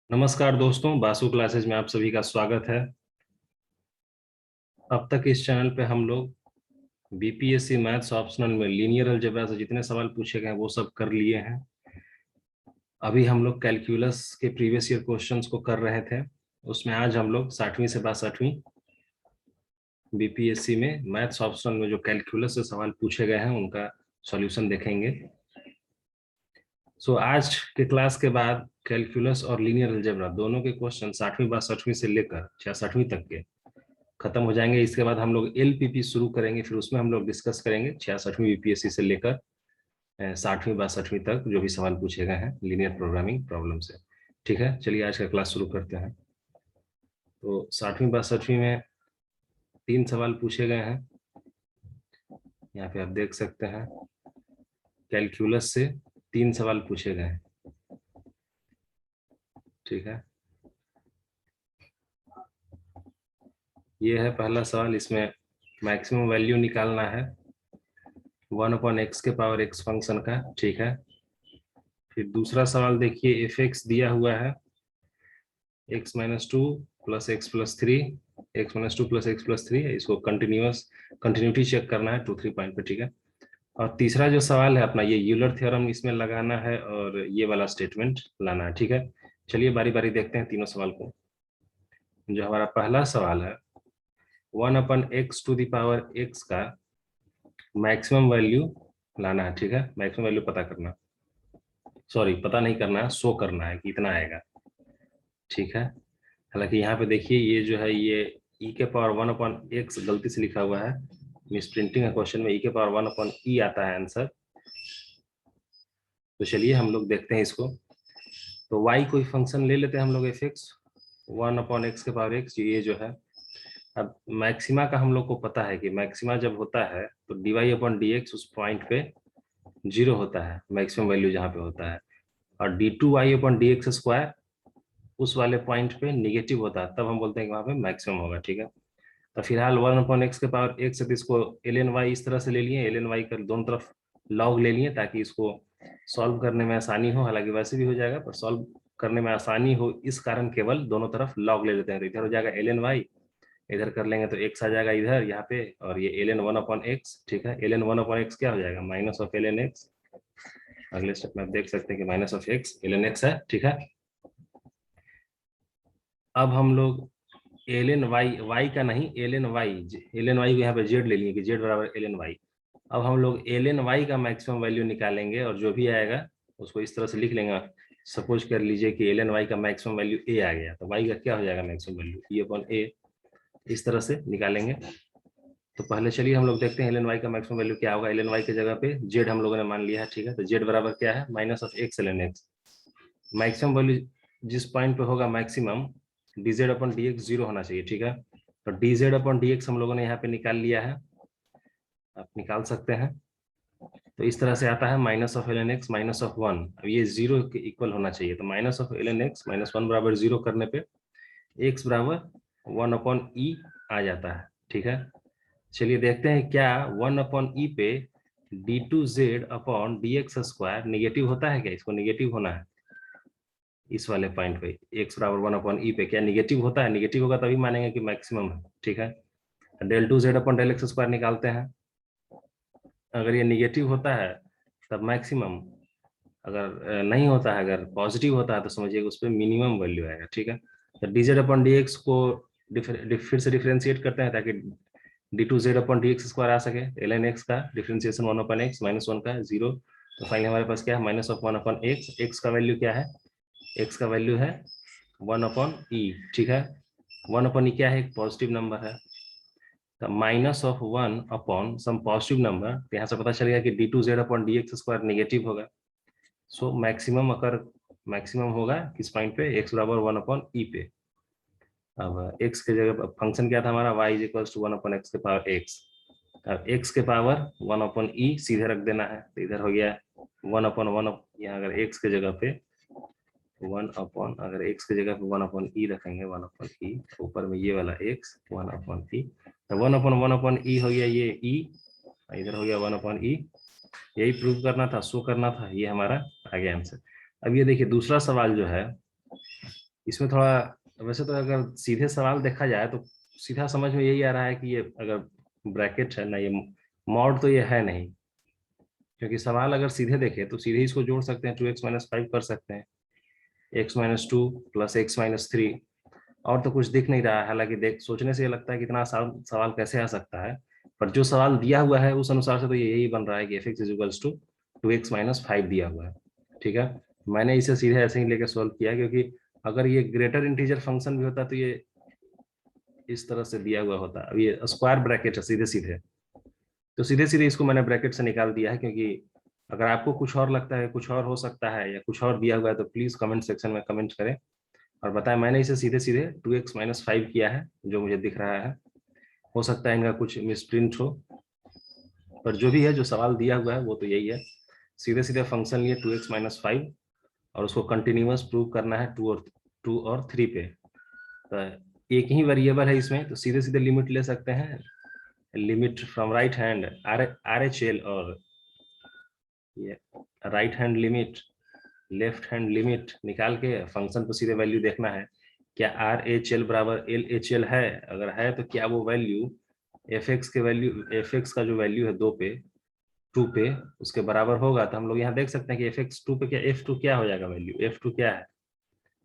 नमस्कार दोस्तों, बासु क्लासेज में आप सभी का स्वागत है। अब तक इस चैनल पे हम लोग बीपीएससी मैथ्स ऑप्शनल में लीनियर अलजेब्रा से जितने सवाल पूछे गए हैं वो सब कर लिए हैं। अभी हम लोग कैलकुलस के प्रीवियस ईयर क्वेश्चंस को कर रहे थे। उसमें आज हम लोग 60वीं से 62वीं बीपीएससी में मैथ्स ऑप्शनल में जो कैलकुलस से सवाल पूछे गए हैं उनका सॉल्यूशन देखेंगे। आज के क्लास के बाद कैलकुलस और लीनियर अलजेब्रा दोनों के क्वेश्चन 60वीं 62वीं से लेकर 66वीं तक के खत्म हो जाएंगे। इसके बाद हम लोग एलपीपी शुरू करेंगे, फिर उसमें हम लोग डिस्कस करेंगे 66वीं बीपीएससी से लेकर 60वीं 62वीं तक जो भी सवाल पूछे गए हैं लीनियर प्रोग्रामिंग प्रॉब्लम से। ठीक है, चलिए आज का क्लास शुरू करते हैं। तो 60वीं 62वीं में 3 सवाल पूछे गए हैं। यहाँ पे आप देख सकते हैं कैलकुलस से 3 सवाल पूछे गए हैं। ठीक है, ये है पहला सवाल। इसमें मैक्सिमम वैल्यू निकालना है 1/x के पावर x फंक्शन का। ठीक है, फिर दूसरा सवाल देखिए, एफ एक्स दिया हुआ है x minus two plus x plus three, x minus two plus x plus three. इसको कंटिन्यूटी चेक करना है 2-3 पॉइंट पे। ठीक है, और तीसरा जो सवाल है अपना, ये यूलर थ्योरम इसमें लगाना है और ये वाला स्टेटमेंट लाना है। ठीक है, चलिए बारी बारी देखते हैं तीनों सवाल को। जो हमारा पहला सवाल है 1/x का मैक्सिमम वैल्यू लाना है। ठीक है, मैक्सिमम वैल्यू पता करना, सॉरी पता नहीं करना है, शो करना है कि इतना आएगा। ठीक है, हालांकि यहाँ पे देखिए ये जो है ये e के पावर 1/x गलती से लिखा हुआ है, मिस प्रिंटिंग है क्वेश्चन में। e के पावर 1/e आता है आंसर। तो चलिए हम लोग देखते हैं इसको। तो y कोई फंक्शन ले लेते हैं हम लोग एफ एक्स 1/x के पावर x, ये जो है। अब मैक्सिमा का हम लोग को पता है कि मैक्सिमा जब होता है तो dy/dx उस पॉइंट पे 0 होता है, मैक्सिमम वैल्यू जहाँ पे होता है, और d2y/dx² उस वाले पॉइंट पे निगेटिव होता है, तब हम बोलते हैं कि वहाँ पे मैक्सिमम होगा। ठीक है, तो फिलहाल 1/x के पावर x है तो इसको ln y इस तरह से ले लिए, ln y कर दोनों तरफ लॉग ले लिए ताकि इसको सॉल्व करने में आसानी हो। हालांकि वैसे भी हो जाएगा, पर सॉल्व करने में आसानी हो इस कारण केवल दोनों तरफ लॉग ले लेते हैं। तो इधर हो जाएगा ln y, इधर कर लेंगे तो x आ जाएगा इधर यहाँ पे, और ये ln 1/x। ठीक है, ln 1/x क्या हो जाएगा, माइनस ऑफ ln x। अगले स्टेप में आप देख सकते हैं कि minus of x ln x है। ठीक है, अब हम लोग ln y का नहीं, ln y को यहाँ पे z ले लिए कि z बराबर ln y। अब हम लोग ln y का मैक्सिमम वैल्यू निकालेंगे और जो भी आएगा उसको इस तरह से लिख लेंगे। सपोज कर लीजिए कि ln y का मैक्सिमम वैल्यू a आ गया, तो y का क्या हो जाएगा मैक्सिमम वैल्यू, e/a। इस तरह से निकालेंगे। तो पहले चलिए हम लोग देखते हैं ln y का मैक्सिमम वैल्यू क्या होगा। ln y की जगह पे z हम लोगों ने मान लिया है। ठीक है, तो z बराबर क्या है, minus of x ln x। Maximum value जिस पॉइंट पे होगा मैक्सिमम, dz/dx 0 होना चाहिए। ठीक है, तो dz/dx हम लोगों ने यहाँ पे निकाल लिया है, आप निकाल सकते हैं। तो इस तरह से आता है minus of ln x minus of 1। अब ये 0 के इक्वल होना चाहिए, तो minus of ln x minus 1 बराबर 0 करने पे x बराबर 1/e आ जाता है। ठीक है, चलिए देखते हैं क्या 1/e पे d2z/dx² निगेटिव होता है क्या। इसको निगेटिव होना है, इस वाले पॉइंट पे x बराबर 1/e पे क्या निगेटिव होता है, निगेटिव होगा तभी मानेंगे कि मैक्सिमम है। ठीक है, del2z/del x² निकालते हैं। अगर ये निगेटिव होता है तब मैक्सिमम, अगर नहीं होता है, अगर पॉजिटिव होता है तो समझिए उस पर मिनिमम वैल्यू आएगा। ठीक है, तो dz/dx को फिर से डिफरेंशिएट करते हैं ताकि d2z/dx² आ सके। ln x का डिफरेंशिएशन 1/x माइनस 1 का 0। तो फाइनली हमारे पास क्या है, माइनस ऑफ 1/x। x का वैल्यू क्या है, x का वैल्यू है 1/e। ठीक है, 1/e क्या है, एक पॉजिटिव नंबर है, तो minus of 1 sum positive number. तो यहाँ से पता चलेगा कि d2z/dx² नेगेटिव होगा। सो मैक्सिमम अगर मैक्सिमम होगा किस पॉइंट पे, x बराबर 1/e पे। अब x के जगह फंक्शन क्या था हमारा, y is equal to 1/x के पावर x। अब x के पावर 1/e सीधे रख देना है, तो इधर हो गया 1/1। यहाँ अगर x के जगह पे 1/e रखेंगे, 1/e ऊपर में ये वाला x 1/e, तो 1/1/e हो गया ये e, इधर हो गया 1/e। यही प्रूव करना था, शो करना था, ये हमारा आ गया आंसर। अब ये देखिए दूसरा सवाल जो है इसमें थोड़ा, वैसे तो अगर सीधे सवाल देखा जाए तो सीधा समझ में यही आ रहा है कि ये अगर ब्रैकेट है ना, ये मॉड तो ये है नहीं, क्योंकि सवाल अगर सीधे देखे तो सीधे इसको जोड़ सकते हैं, 2x-5 कर सकते हैं, x-2 प्लस x-3, और तो कुछ दिख नहीं रहा है। हालांकि देख सोचने से ये लगता है कि इतना आसान सवाल कैसे आ सकता है, पर जो सवाल दिया हुआ है उस अनुसार से तो ये यही बन रहा है कि f(x) = 2x-5 दिया हुआ है। ठीक है, मैंने इसे सीधे ऐसे ही लेके सॉल्व किया, क्योंकि अगर ये ग्रेटर इंटीजर फंक्शन भी होता तो ये इस तरह से दिया हुआ होता। अब ये स्क्वायर ब्रैकेट है सीधे सीधे, तो सीधे सीधे इसको मैंने ब्रैकेट से निकाल दिया है। क्योंकि अगर आपको कुछ और लगता है, कुछ और हो सकता है या कुछ और दिया हुआ है, तो प्लीज कमेंट सेक्शन में कमेंट करें और बताएं। मैंने इसे सीधे सीधे 2x-5 किया है जो मुझे दिख रहा है, हो सकता है इनका कुछ मिसप्रिंट हो, पर जो भी है, जो सवाल दिया हुआ है वो तो यही है। सीधे सीधे फंक्शन लिए 2x-5 और उसको कंटिन्यूअस प्रूव करना है 2 और 3 पे। तो एक ही वेरिएबल है इसमें, तो सीधे सीधे लिमिट ले सकते हैं, limit from right hand RHL, और ये right hand limit, left hand limit निकाल के फंक्शन को सीधे वैल्यू देखना है, क्या RHL बराबर LHL है, अगर है तो क्या वो वैल्यू fx के वैल्यू, fx का जो वैल्यू है 2 पे उसके बराबर होगा। तो हम लोग यहाँ देख सकते हैं कि fx 2 पे क्या, f2 क्या हो जाएगा, वैल्यू f2 क्या है,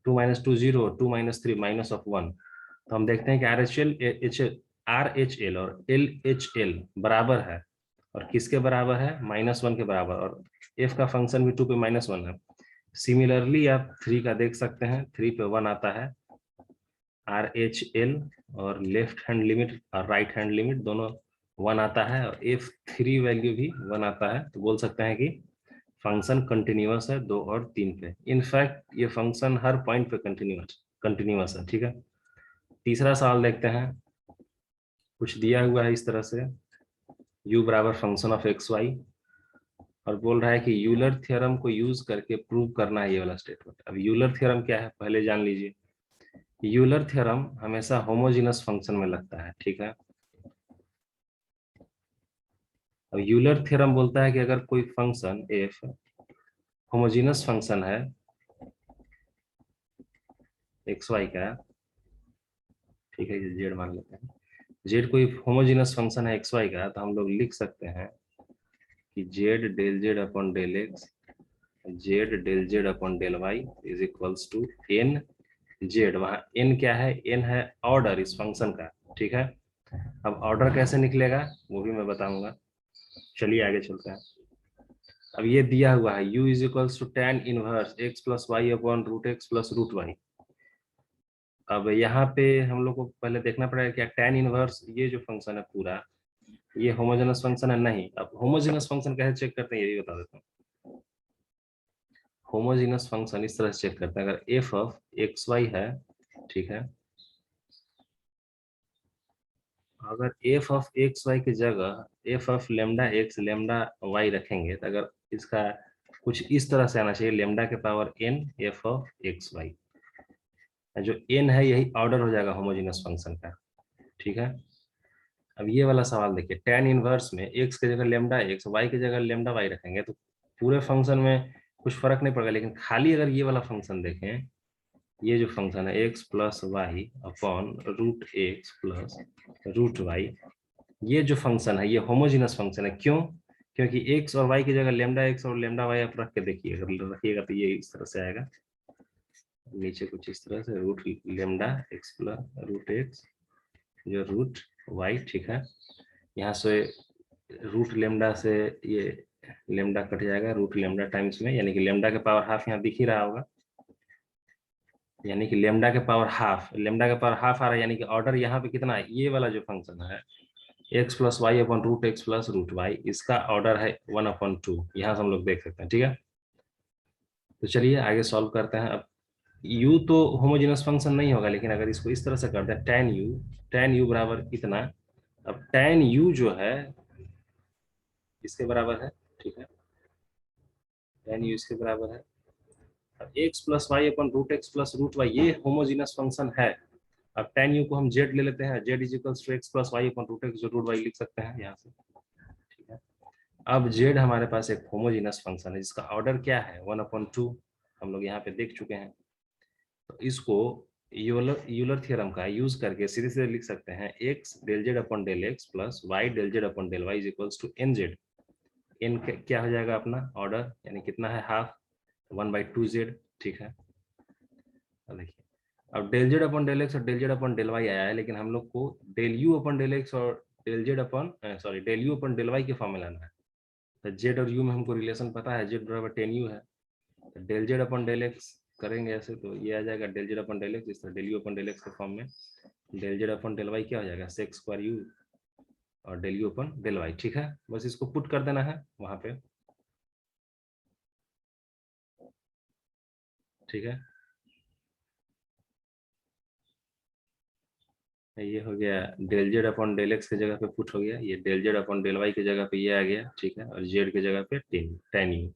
2 - 2 0, 2 - 3 -1। तो हम देखते हैं कि RHL और LHL बराबर है, और किसके बराबर है, -1 के बराबर, और f का फंक्शन भी 2 पे -1 है। सिमिलरली आप 3 का देख सकते हैं, 3 पे 1 आता है, RHL और लेफ्ट हैंड लिमिट और राइट हैंड लिमिट दोनों 1 आता है, और f3 वैल्यू भी 1 आता है। तो बोल सकते हैं कि फंक्शन कंटिन्यूअस है 2 और 3 पे। इनफैक्ट ये फंक्शन हर पॉइंट पे कंटिन्यूअस है। ठीक है, तीसरा सवाल देखते हैं। कुछ दिया हुआ है इस तरह से, u बराबर फंक्शन ऑफ xy, और बोल रहा है कि यूलर थ्योरम को यूज करके प्रूव करना है ये वाला स्टेटमेंट। अब यूलर थ्योरम क्या है पहले जान लीजिए। यूलर थ्योरम हमेशा होमोजेनस फंक्शन में लगता है। ठीक है, अब यूलर थ्योरम बोलता है कि अगर कोई फंक्शन f होमोजेनस फंक्शन है xy का, ठीक है, ये z मान लेते हैं, z कोई होमोजेनस फंक्शन है xy का, तो हम लोग लिख सकते हैं कि z del z upon del x, z del z upon del y is equals to n z। वहां n क्या है, n है ऑर्डर इस फंक्शन का। ठीक है, अब ऑर्डर कैसे निकलेगा वो भी मैं बताऊंगा। चलिए आगे चलते हैं। अब ये दिया हुआ है u is equals to tan inverse x plus y upon root x plus root y. अब यहाँ पे हम लोग को पहले देखना पड़ेगा क्या tan इनवर्स, ये जो फंक्शन है पूरा, ये होमोजेनस फंक्शन है नहीं। अब होमोजेनस फंक्शन कैसे चेक करते हैं ये भी बता देता हूँ। होमोजेनस फंक्शन इस तरह से चेक करते हैं, अगर f ऑफ एक्स वाई है, ठीक है, अगर f ऑफ एक्स वाई की जगह f of lambda x lambda y रखेंगे, तो अगर इसका कुछ इस तरह से आना चाहिए, लेमडा के power n f of x y, जो n है यही ऑर्डर हो जाएगा होमोजेनस फंक्शन का। ठीक है, अब ये वाला सवाल देखिए, tan इनवर्स में x की जगह लेमडा एक्स, y की जगह लेमडा वाई रखेंगे तो पूरे फंक्शन में कुछ फर्क नहीं पड़ेगा, लेकिन खाली अगर ये वाला फंक्शन देखें, ये जो फंक्शन है x plus y upon root x plus root y, ये जो फंक्शन है ये होमोजेनस फंक्शन है। क्यों, क्योंकि x और y की जगह लेमडा एक्स और लेमडा वाई आप रख के देखिए, अगर रखिएगा तो ये इस तरह से आएगा, नीचे कुछ इस तरह से, root lambda x plus root x जो रूट वाई। ठीक है, यहाँ से रूट लेमडा से ये लेमडा कट जाएगा रूट लेमडा टाइम्स में, यानी कि लेमडा के पावर हाफ यहाँ दिख ही रहा होगा, यानी कि लेमडा के पावर हाफ, लेमडा के पावर हाफ आ रहा है, यानी कि ऑर्डर यहाँ पे कितना है, ये वाला जो फंक्शन है x plus y upon root x plus root y, इसका ऑर्डर है 1/2, यहाँ से हम लोग देख सकते हैं। ठीक है, तो चलिए आगे सॉल्व करते हैं। अब u तो होमोजेनस फंक्शन नहीं होगा, लेकिन अगर इसको इस तरह से करते हैं, tan u बराबर कितना, अब tan u जो है इसके बराबर है। ठीक है, tan u इसके बराबर है, अब x plus y upon root x plus root y, ये होमोजेनस फंक्शन है। अब tan u को हम z ले लेते हैं, z is equals to x plus y upon root x जो रूट वाई लिख सकते हैं यहाँ से। ठीक है, अब z हमारे पास एक होमोजेनस फंक्शन है जिसका ऑर्डर क्या है 1/2, हम लोग यहाँ पे देख चुके हैं। तो इसको यूलर थ्योरम का यूज करके सीधे सीधे लिख सकते हैं x del z upon del x plus y del z upon del y is equals to n z. N क्या हो जाएगा अपना ऑर्डर, यानी कितना है हाफ 1/2z। ठीक है, अब देखिए, अब del z upon del x और del z upon del y आया है, लेकिन हम लोग को del u upon del x और del z upon sorry del u upon del y के फॉर्म में लाना है। तो जेड और यू में हमको रिलेशन पता है, जेड बराबर 10u है। तो del z upon del x करेंगे ऐसे तो ये आ जाएगा del z upon del x, इस तरह del u upon del x के फॉर्म में। Del z upon del y क्या हो जाएगा सेक स्क्वायर यू और del u upon del y. ठीक है, बस इसको पुट कर देना है वहां पे। ठीक है, ये हो गया del z upon del x की जगह पे पुट हो गया, ये del z upon del y की जगह पे ये आ गया। ठीक है, और जेड की जगह पे टेन यू।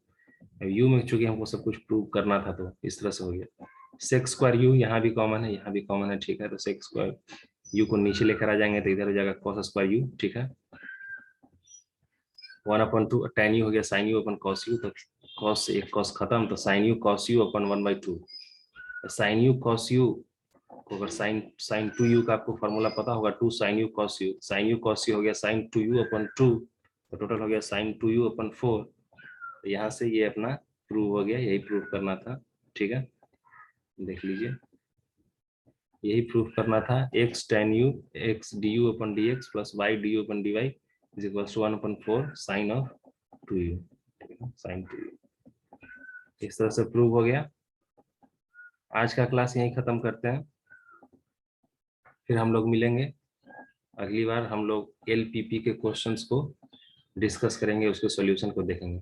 अब यू में चूंकि हमको सब कुछ प्रूव करना था तो इस तरह से हो गया। सेक स्क्वायर यू यहाँ भी कॉमन है, यहाँ भी कॉमन है। ठीक है, तो सेक स्क्वायर यू को नीचे लेकर आ जाएंगे तो इधर हो जाएगा कॉस स्क्वायर यू। ठीक है, 1/2 tan यू हो गया sine u upon cos u, तो कॉस से एक कॉस खत्म, तो sine u cos u upon 1/2। Sine u cos u को अगर साइन साइन 2u का आपको फॉर्मूला पता होगा, 2 sine u cos u, sine u cos u हो गया साइन 2u अपन 2, तो टोटल हो गया साइन 2u अपन 4। तो यहाँ से ये अपना प्रूव हो गया, यही प्रूव करना था। ठीक है, देख लीजिए, यही प्रूफ करना था। x tan u x du upon dx plus y du upon dy is equal to 1/4 sine of 2u, sine 2u। इस तरह से प्रूव हो गया। आज का क्लास यहीं खत्म करते हैं, फिर हम लोग मिलेंगे अगली बार। हम लोग एलपीपी के क्वेश्चंस को डिस्कस करेंगे, उसके सॉल्यूशन को देखेंगे।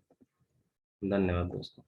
धन्यवाद दोस्तों।